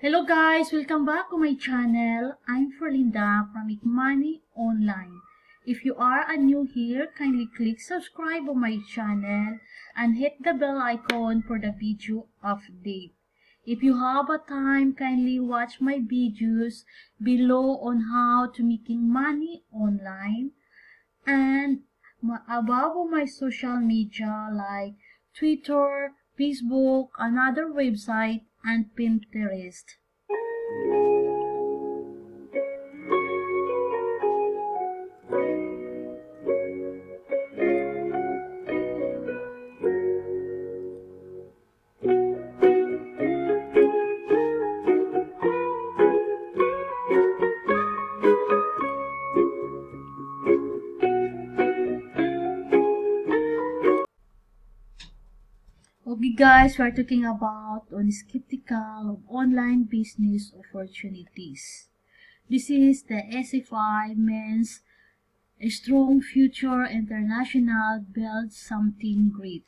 Hello guys, welcome back to my channel. I'm Ferlinda from Make Money Online. If you are new here, kindly click subscribe on my channel and hit the bell icon for the video update. If you have a time, kindly watch my videos below on how to making money online and above on my social media like Twitter, Facebook, another website, and Pinterest. Okay guys, we are talking about skeptical of online business opportunities. This is the SFI means a strong future international builds something great.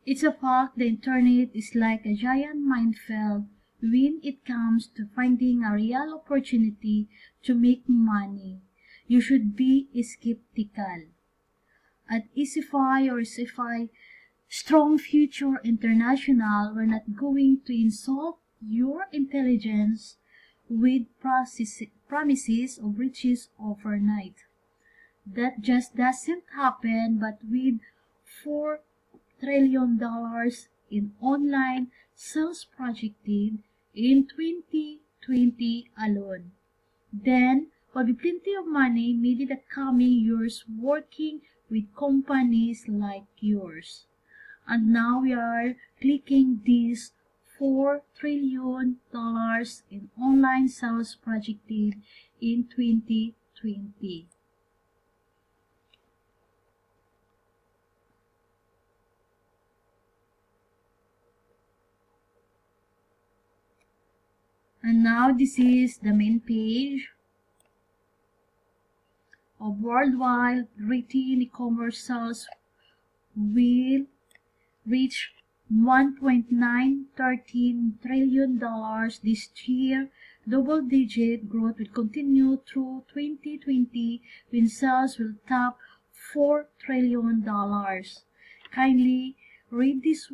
It's a fact the internet is like a giant minefield when it comes to finding a real opportunity to make money. You should be skeptical. At SFI or SFI Strong Future International, we're not going to insult your intelligence with promises of riches overnight. That just doesn't happen, but with $4 trillion in online sales projected in 2020 alone. Then, will be plenty of money made in the coming years working with companies like yours. And now we are clicking this $4 trillion in online sales projected in 2020. And now this is the main page of worldwide retail e-commerce sales will reach $1.913 trillion this year. Double-digit growth will continue through 2020 when sales will top $4 trillion. Kindly read this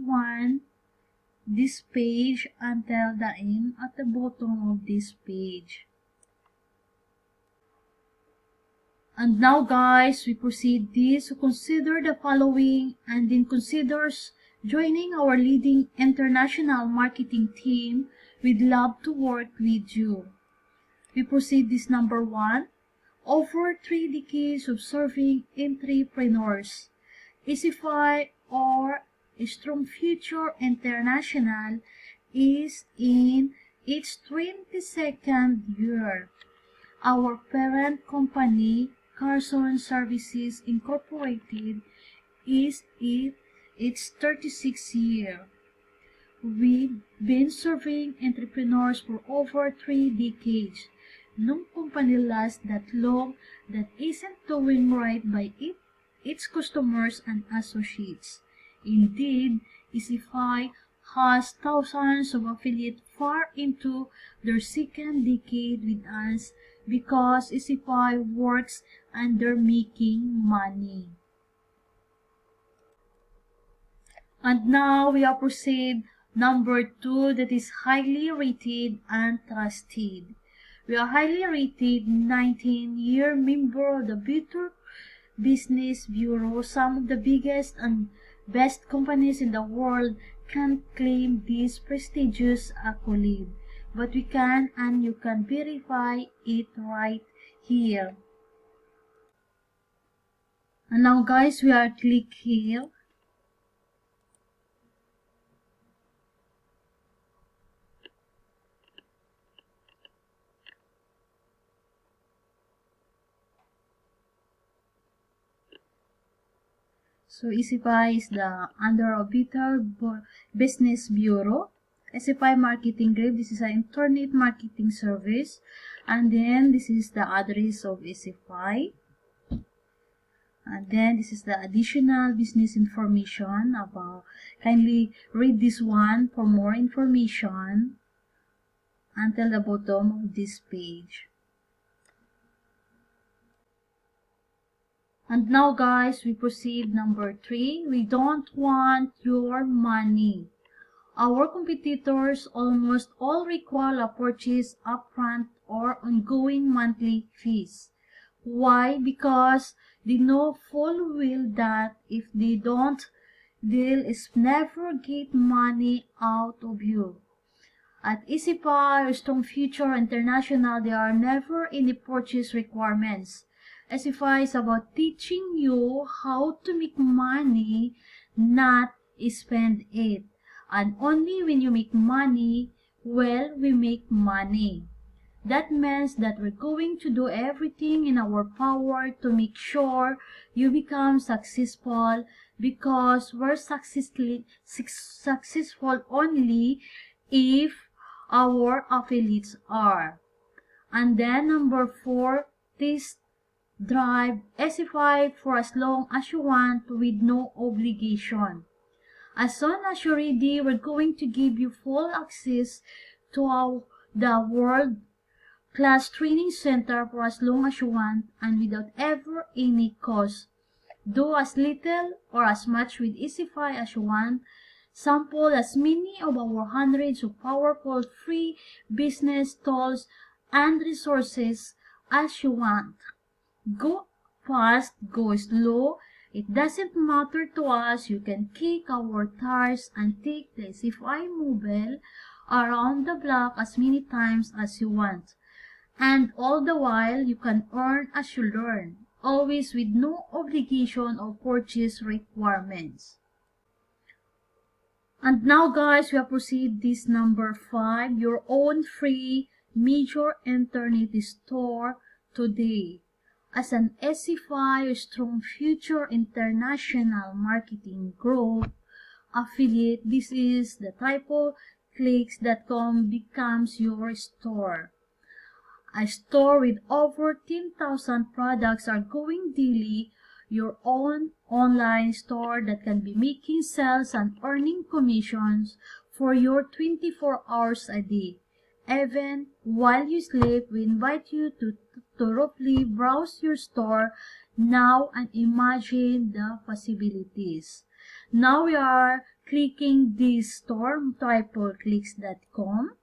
page until the end at the bottom of this page. And now guys, we proceed this to consider the following and then considers joining our leading international marketing team. We'd love to work with you. We proceed this number 1. Over 3 decades of serving entrepreneurs. SFI or Strong Future International is in its 22nd year. Our parent company, Carson Services Incorporated, is in its 36th year. We've been serving entrepreneurs for over 3 decades. No company lasts that long that isn't doing right by its customers and associates. Indeed, SFI has thousands of affiliates far into their second decade with us because SFI works under making money. And now we are proceed number 2, that is highly rated and trusted. We are highly rated 19-year member of the Better Business Bureau. Some of the biggest and best companies in the world can't claim this prestigious accolade, but we can, and you can verify it right here. And now guys, we are click here. So SFI is the under a Better Business Bureau. SFI Marketing Group, this is an internet marketing service. And then this is the address of SFI. And then this is the additional business information about. Kindly read this one for more information. until the bottom of this page. And now guys, we proceed number 3. We don't want your money. Our competitors almost all require a purchase upfront or ongoing monthly fees. Why? Because they know full well that if they don't, they'll never get money out of you. At SFI or Strong Future International, there are never any purchase requirements. SFI is about teaching you how to make money, not spend it. And only when you make money, well, we make money. That means that we're going to do everything in our power to make sure you become successful, because we're successful only if our affiliates are. And then number 4, test drive SFI for as long as you want with no obligation. As soon as you're ready, we're going to give you full access to the world-class training center for as long as you want and without ever any cost. Do as little or as much with SFI as you want. Sample as many of our hundreds of powerful free business tools and resources as you want. Go fast, go slow. It doesn't matter to us. You can kick our tires and take the SFI mobile around the block as many times as you want. And all the while, you can earn as you learn, always with no obligation or purchase requirements. And now guys, we have proceed this number 5, your own free major internet store today. As an SFI Strong Future International Marketing Group affiliate, this is the tripleclicks.com becomes your store. A store with over 10,000 products are going daily, your own online store that can be making sales and earning commissions for your 24 hours a day. Even while you sleep, we invite you to thoroughly browse your store now and imagine the possibilities. Now we are clicking this store, tripleclicks.com.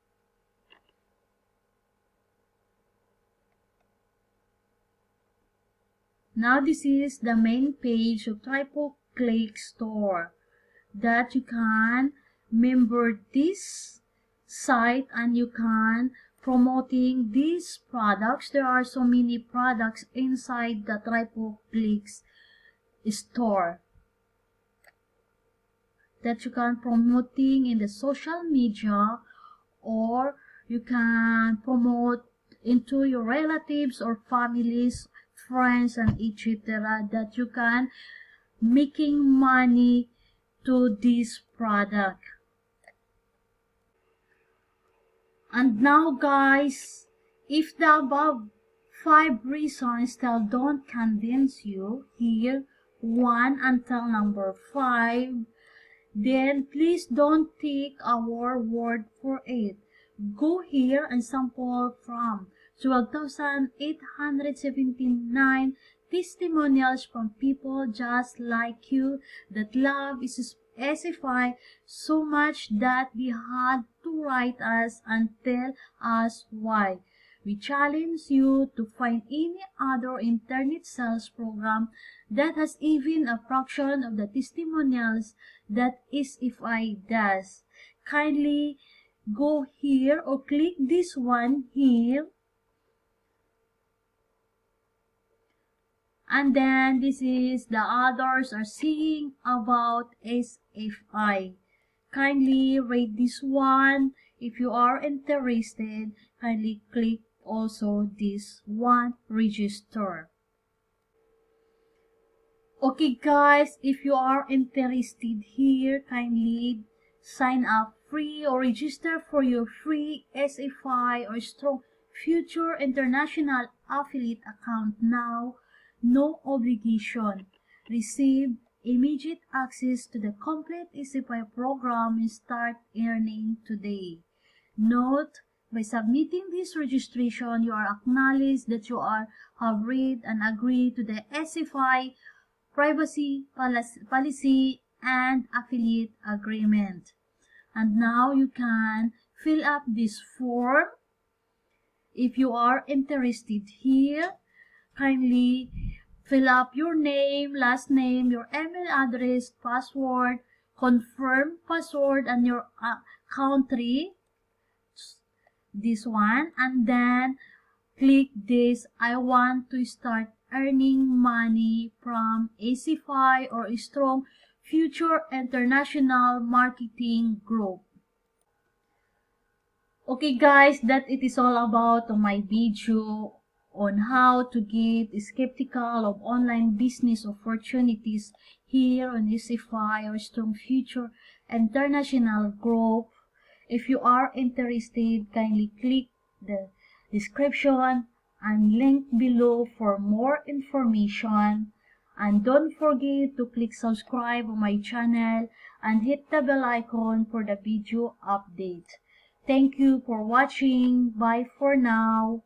Now this is the main page of Triple Click Store that you can member this site and you can promoting these products. There are so many products inside the Triple Clicks Store that you can promoting in the social media, or you can promote into your relatives or families, friends and etc. that you can making money to this product. And now guys, if the above 5 reasons still don't convince you, here 1 until number 5, then please don't take our word for it. Go here and sample from 12,879 testimonials from people just like you that love SFI so much that they had to write us and tell us why. We challenge you to find any other internet sales program that has even a fraction of the testimonials that SFI does. Kindly go here or click this one here. And then this is the others are saying about SFI. Kindly rate this one. If you are interested, kindly click also this one, register. Okay guys, if you are interested here, kindly sign up free or register for your free SFI or Strong Future International Affiliate account now. No obligation. Receive immediate access to the complete SFI program and start earning today. Note By submitting this registration, you are acknowledged that you have read and agreed to the SFI privacy policy and affiliate agreement. And now you can fill up this form. If you are interested here, kindly fill up your name, last name, your email address, password, confirm password, and your country, this one, and then click this I want to start earning money from SFI or Strong Future International Marketing Group. Okay guys, that it is all about my video on how to get skeptical of online business opportunities here on SFI or Strong Future International Group. If you are interested, kindly click the description and link below for more information. And don't forget to click subscribe on my channel and hit the bell icon for the video update. Thank you for watching. Bye for now.